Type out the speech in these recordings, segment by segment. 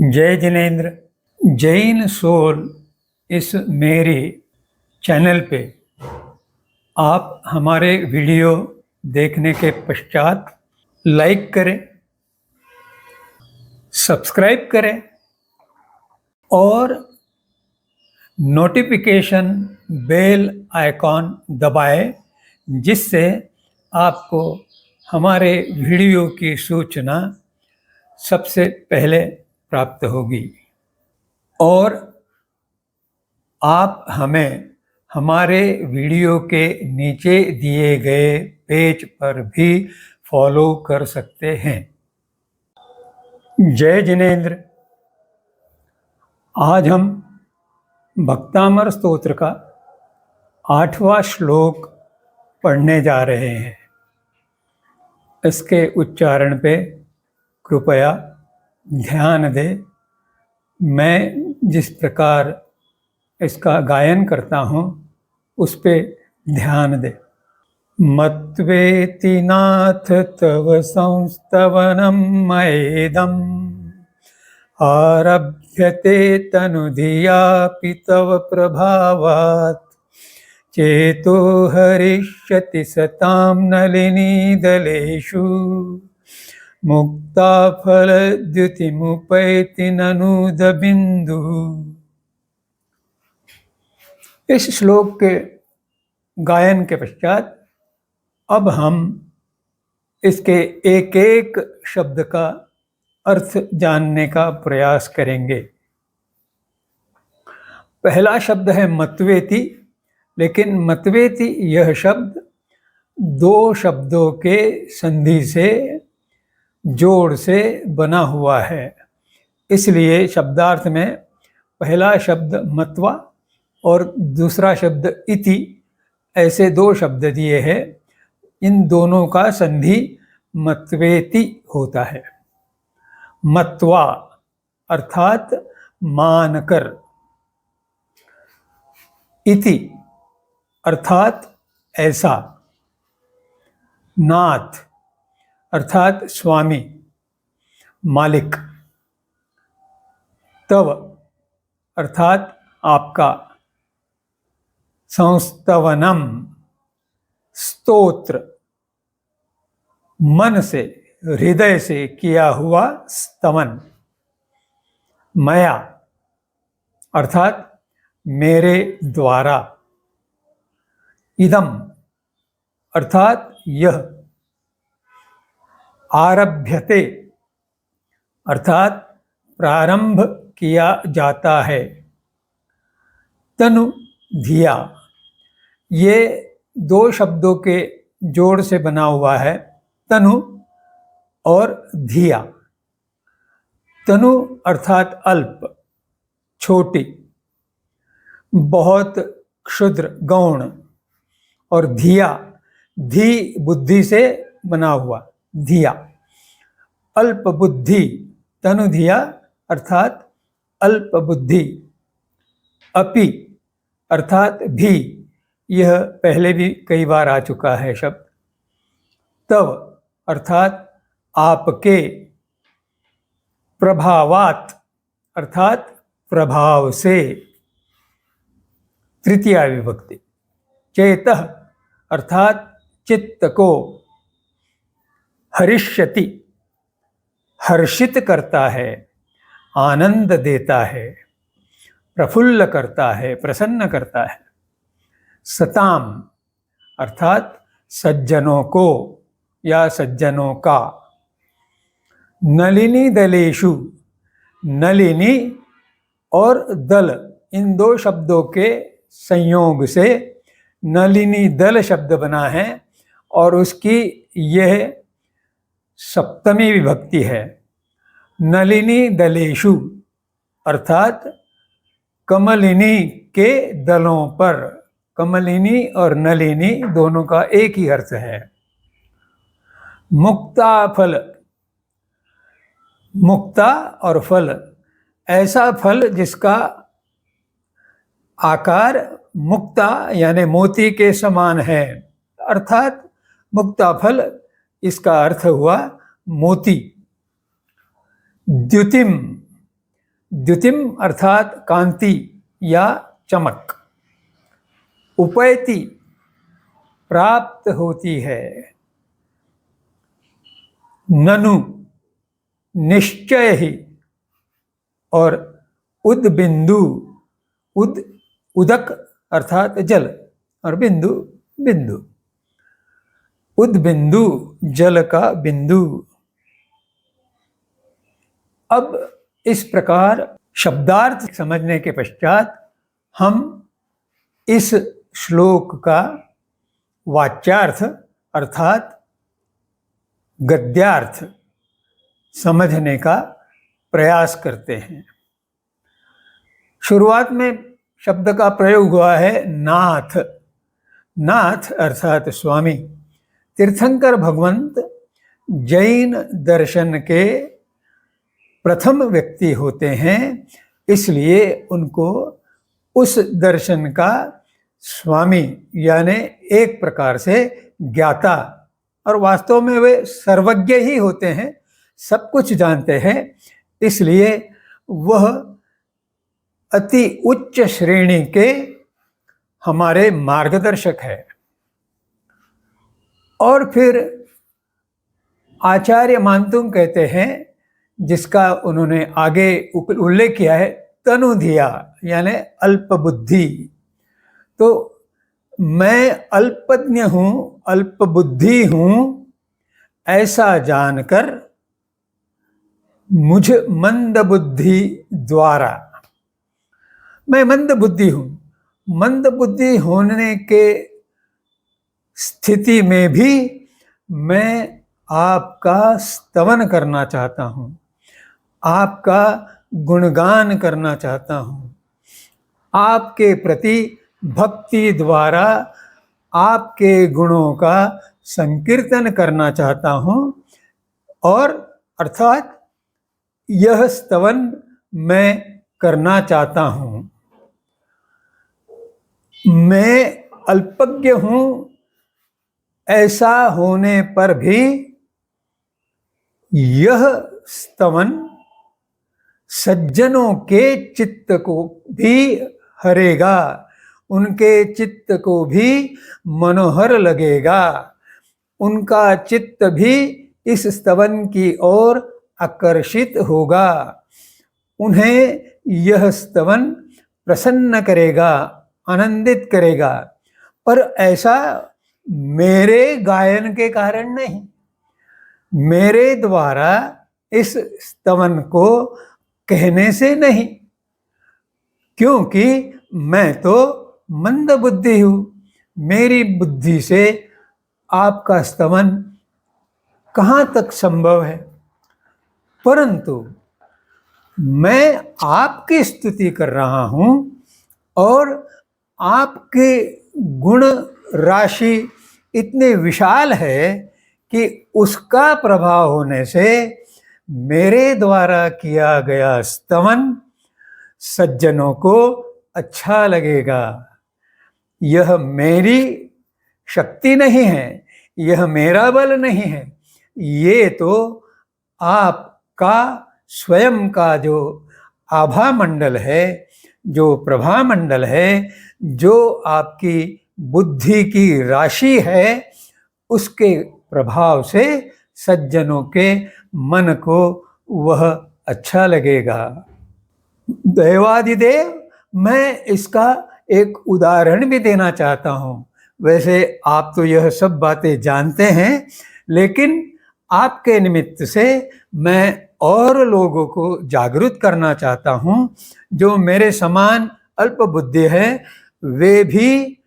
जय जिनेन्द्र। जैन सोल इस मेरे चैनल पे आप हमारे वीडियो देखने के पश्चात लाइक करें, सब्सक्राइब करें और नोटिफिकेशन बेल आइकॉन दबाएं, जिससे आपको हमारे वीडियो की सूचना सबसे पहले प्राप्त होगी। और आप हमें हमारे वीडियो के नीचे दिए गए पेज पर भी फॉलो कर सकते हैं। जय जिनेन्द्र। आज हम भक्तामर स्तोत्र का 8वां श्लोक पढ़ने जा रहे हैं। इसके उच्चारण पे कृपया ध्यान दें। मैं जिस प्रकार इसका गायन करता हूँ उस पे ध्यान दें। मत्वेति नाथ तव संस्तवनं मयेदम् आरभ्यते तनुधियापि तव प्रभावात् चेतो हरिष्यति सतां नलिनीदलेषु मुक्ता फलद्युतिमुपैति ननूदबिन्दु। इस श्लोक के गायन के पश्चात अब हम इसके एक एक शब्द का अर्थ जानने का प्रयास करेंगे। पहला शब्द है मत्वेति, लेकिन मत्वेति यह शब्द दो शब्दों के संधि से, जोड़ से बना हुआ है। इसलिए शब्दार्थ में पहला शब्द मत्वा और दूसरा शब्द इति, ऐसे दो शब्द दिए हैं। इन दोनों का संधि मत्वेति होता है। मत्वा अर्थात मानकर, इति अर्थात ऐसा, नाथ अर्थात स्वामी, मालिक, तव अर्थात आपका, संस्तवनम स्तोत्र, मन से, हृदय से किया हुआ स्तवन, मया अर्थात मेरे द्वारा, इदम अर्थात यह, आरभ्यते अर्थात प्रारंभ किया जाता है, तनु धिया ये दो शब्दों के जोड़ से बना हुआ है, तनु और धिया। तनु अर्थात अल्प, छोटी, बहुत क्षुद्र, गौण, और धिया, धी बुद्धि से बना हुआ, धिया, अल्प बुद्धि, तनु धिया अर्थात अल्प बुद्धि। अपि अर्थात भी, यह पहले भी कई बार आ चुका है शब्द। तव अर्थात आपके, प्रभावात अर्थात प्रभाव से, तृतीया विभक्ति। चेतः अर्थात चित्त को, हरिष्यति हर्षित करता है, आनंद देता है, प्रफुल्ल करता है, प्रसन्न करता है। सताम अर्थात सज्जनों को या सज्जनों का। नलिनी दलेषु, नलिनी और दल, इन दो शब्दों के संयोग से नलिनी दल शब्द बना है और उसकी यह सप्तमी विभक्ति है। नलिनी दलेषु अर्थात कमलिनी के दलों पर। कमलिनी और नलिनी दोनों का एक ही अर्थ है। मुक्ता फल, मुक्ता और फल, ऐसा फल जिसका आकार मुक्ता यानी मोती के समान है, अर्थात मुक्ता फल, इसका अर्थ हुआ मोती। द्युतिम द्युतिम अर्थात कांति या चमक, उपैति प्राप्त होती है, ननु निश्चय ही, और उद्बिंदु, उदक अर्थात जल और बिंदु बिंदु, उद्बिंदु जल का बिंदु। अब इस प्रकार शब्दार्थ समझने के पश्चात हम इस श्लोक का वाच्यार्थ अर्थात गद्यार्थ समझने का प्रयास करते हैं। शुरुआत में शब्द का प्रयोग हुआ है नाथ। नाथ अर्थात स्वामी। तीर्थंकर भगवंत जैन दर्शन के प्रथम व्यक्ति होते हैं, इसलिए उनको उस दर्शन का स्वामी यानी एक प्रकार से ज्ञाता, और वास्तव में वे सर्वज्ञ ही होते हैं, सब कुछ जानते हैं, इसलिए वह अति उच्च श्रेणी के हमारे मार्गदर्शक है। और फिर आचार्य मानतुंग कहते हैं, जिसका उन्होंने आगे उल्लेख किया है, तनुधिया यानी अल्पबुद्धि। तो मैं अल्पज्ञ हूँ, अल्पबुद्धि हूँ, ऐसा जानकर मुझ मंदबुद्धि द्वारा, मैं मंदबुद्धि हूँ, मंदबुद्धि होने के स्थिति में भी मैं आपका स्तवन करना चाहता हूँ, आपका गुणगान करना चाहता हूँ, आपके प्रति भक्ति द्वारा आपके गुणों का संकीर्तन करना चाहता हूँ, और अर्थात यह स्तवन मैं करना चाहता हूँ। मैं अल्पज्ञ हूँ, ऐसा होने पर भी यह स्तवन सज्जनों के चित्त को भी हरेगा, उनके चित्त को भी मनोहर लगेगा, उनका चित्त भी इस स्तवन की ओर आकर्षित होगा, उन्हें यह स्तवन प्रसन्न करेगा, आनंदित करेगा। पर ऐसा मेरे गायन के कारण नहीं, मेरे द्वारा इस स्तवन को कहने से नहीं, क्योंकि मैं तो मंदबुद्धि हूँ, मेरी बुद्धि से आपका स्तवन कहाँ तक संभव है। परंतु मैं आपकी स्तुति कर रहा हूँ और आपके गुण राशि इतने विशाल है कि उसका प्रभाव होने से मेरे द्वारा किया गया स्तवन सज्जनों को अच्छा लगेगा। यह मेरी शक्ति नहीं है, यह मेरा बल नहीं है, ये तो आपका स्वयं का जो आभा मंडल है, जो प्रभा मंडल है, जो आपकी बुद्धि की राशि है, उसके प्रभाव से सज्जनों के मन को वह अच्छा लगेगा। देवादिदेव, मैं इसका एक उदाहरण भी देना चाहता हूँ। वैसे आप तो यह सब बातें जानते हैं, लेकिन आपके निमित्त से मैं और लोगों को जागरूक करना चाहता हूँ। जो मेरे समान अल्पबुद्धि है, वे भी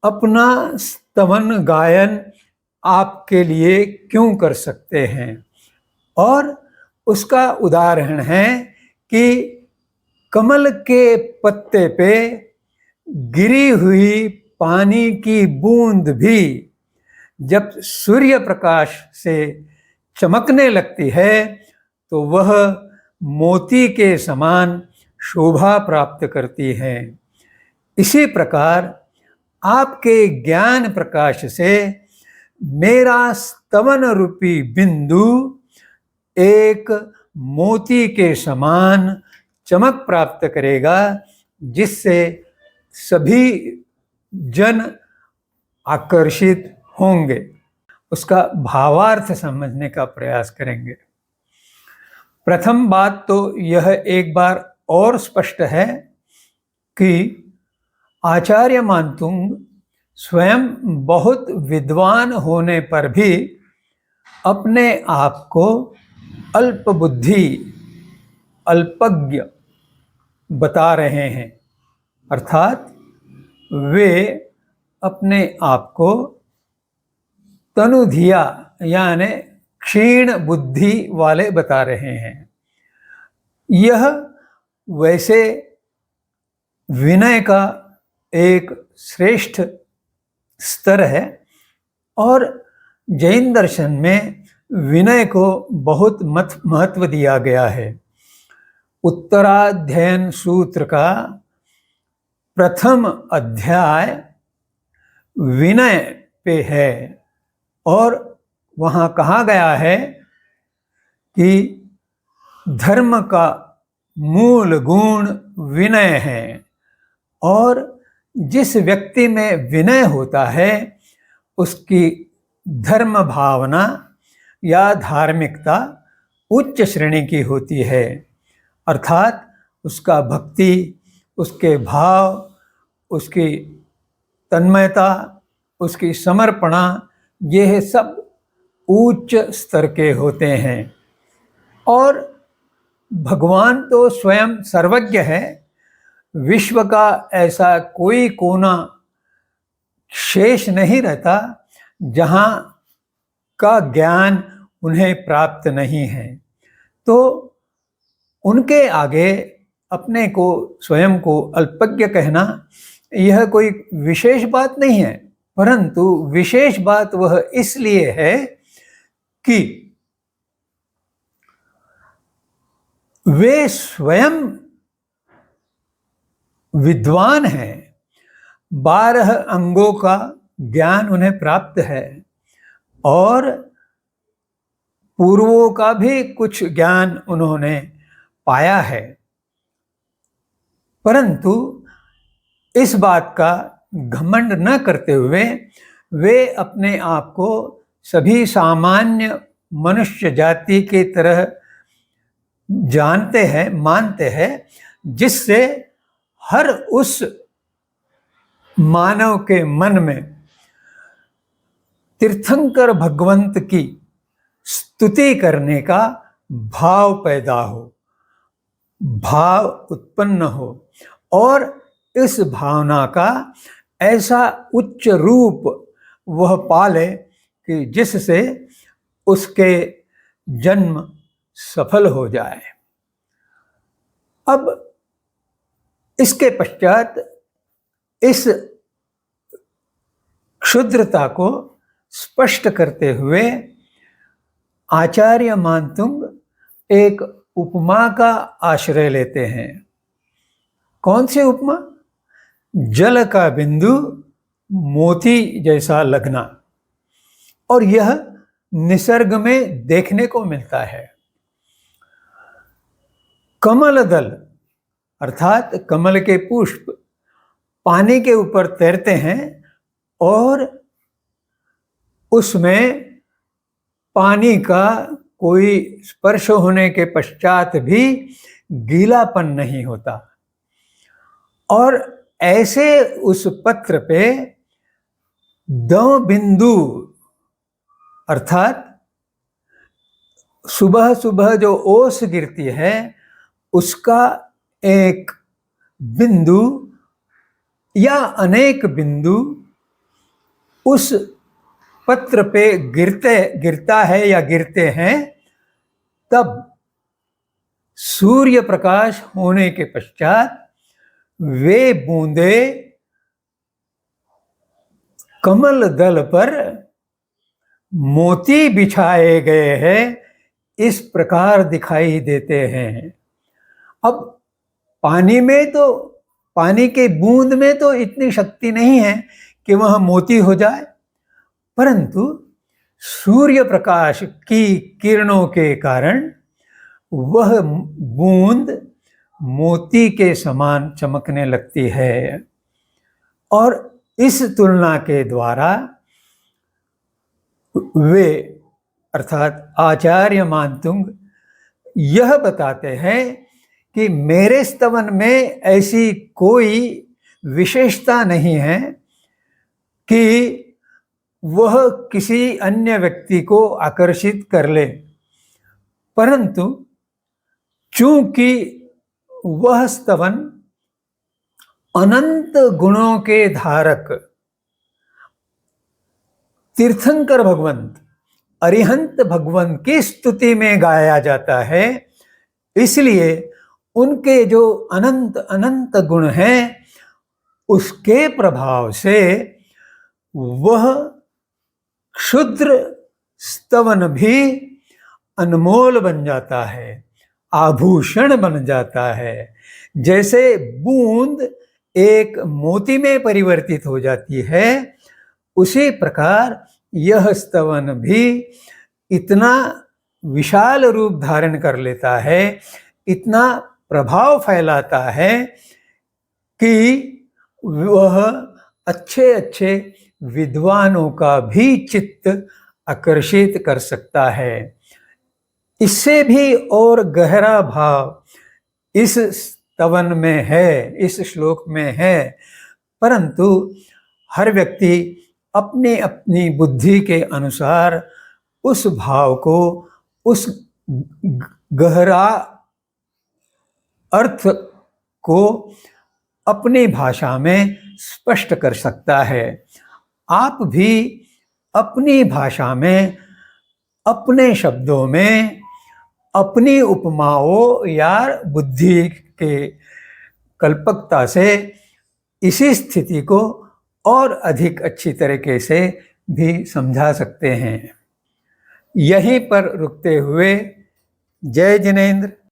अपना स्तवन गायन आपके लिए क्यों कर सकते हैं। और उसका उदाहरण है कि कमल के पत्ते पे गिरी हुई पानी की बूंद भी जब सूर्य प्रकाश से चमकने लगती है तो वह मोती के समान शोभा प्राप्त करती है। इसी प्रकार आपके ज्ञान प्रकाश से मेरा स्तवन रूपी बिंदु एक मोती के समान चमक प्राप्त करेगा, जिससे सभी जन आकर्षित होंगे। उसका भावार्थ समझने का प्रयास करेंगे। प्रथम बात तो यह एक बार और स्पष्ट है कि आचार्य मानतुंग स्वयं बहुत विद्वान होने पर भी अपने आप को अल्पबुद्धि, अल्पज्ञ बता रहे हैं। अर्थात वे अपने आप को तनुधिया यानी क्षीण बुद्धि वाले बता रहे हैं। यह वैसे विनय का एक श्रेष्ठ स्तर है और जैन दर्शन में विनय को बहुत महत्व दिया गया है। उत्तराध्ययन सूत्र का प्रथम अध्याय विनय पे है और वहाँ कहा गया है कि धर्म का मूल गुण विनय है और जिस व्यक्ति में विनय होता है उसकी धर्म भावना या धार्मिकता उच्च श्रेणी की होती है। अर्थात उसका भक्ति, उसके भाव, उसकी तन्मयता, उसकी समर्पणा, यह सब उच्च स्तर के होते हैं। और भगवान तो स्वयं सर्वज्ञ है। विश्व का ऐसा कोई कोना शेष नहीं रहता जहाँ का ज्ञान उन्हें प्राप्त नहीं है। तो उनके आगे अपने को स्वयं को अल्पज्ञ कहना यह कोई विशेष बात नहीं है, परंतु विशेष बात वह इसलिए है कि वे स्वयं विद्वान हैं। 12 अंगों का ज्ञान उन्हें प्राप्त है और पूर्वों का भी कुछ ज्ञान उन्होंने पाया है, परंतु इस बात का घमंड न करते हुए वे अपने आप को सभी सामान्य मनुष्य जाति की तरह जानते हैं, मानते हैं, जिससे हर उस मानव के मन में तीर्थंकर भगवंत की स्तुति करने का भाव पैदा हो, भाव उत्पन्न हो और इस भावना का ऐसा उच्च रूप वह पाले कि जिससे उसके जन्म सफल हो जाए। अब इसके पश्चात इस क्षुद्रता को स्पष्ट करते हुए आचार्य मानतुंग एक उपमा का आश्रय लेते हैं। कौन सी उपमा? जल का बिंदु मोती जैसा लगना, और यह निसर्ग में देखने को मिलता है। कमल दल अर्थात कमल के पुष्प पानी के ऊपर तैरते हैं और उसमें पानी का कोई स्पर्श होने के पश्चात भी गीलापन नहीं होता, और ऐसे उस पत्र पे 2 बिंदु अर्थात सुबह सुबह जो ओस गिरती है उसका एक बिंदु या अनेक बिंदु उस पत्र पे गिरता है या गिरते हैं, तब सूर्य प्रकाश होने के पश्चात वे बूंदे कमल दल पर मोती बिछाए गए हैं इस प्रकार दिखाई देते हैं। अब पानी में तो, पानी के बूंद में तो इतनी शक्ति नहीं है कि वह मोती हो जाए, परंतु सूर्य प्रकाश की किरणों के कारण वह बूंद मोती के समान चमकने लगती है। और इस तुलना के द्वारा वे अर्थात आचार्य मानतुंग यह बताते हैं कि मेरे स्तवन में ऐसी कोई विशेषता नहीं है कि वह किसी अन्य व्यक्ति को आकर्षित कर ले, परंतु चूंकि वह स्तवन अनंत गुणों के धारक तीर्थंकर भगवंत अरिहंत भगवंत की स्तुति में गाया जाता है, इसलिए उनके जो अनंत अनंत गुण हैं उसके प्रभाव से वह क्षुद्र स्तवन भी अनमोल बन जाता है, आभूषण बन जाता है। जैसे बूंद एक मोती में परिवर्तित हो जाती है, उसी प्रकार यह स्तवन भी इतना विशाल रूप धारण कर लेता है, इतना प्रभाव फैलाता है कि वह अच्छे अच्छे विद्वानों का भी चित्त आकर्षित कर सकता है। इससे भी और गहरा भाव इस स्तवन में है, इस श्लोक में है, परंतु हर व्यक्ति अपनी अपनी बुद्धि के अनुसार उस भाव को, उस गहरा अर्थ को अपनी भाषा में स्पष्ट कर सकता है। आप भी अपनी भाषा में, अपने शब्दों में, अपनी उपमाओं या बुद्धि के कल्पकता से इसी स्थिति को और अधिक अच्छी तरीके से भी समझा सकते हैं। यहीं पर रुकते हुए जय जिनेंद्र।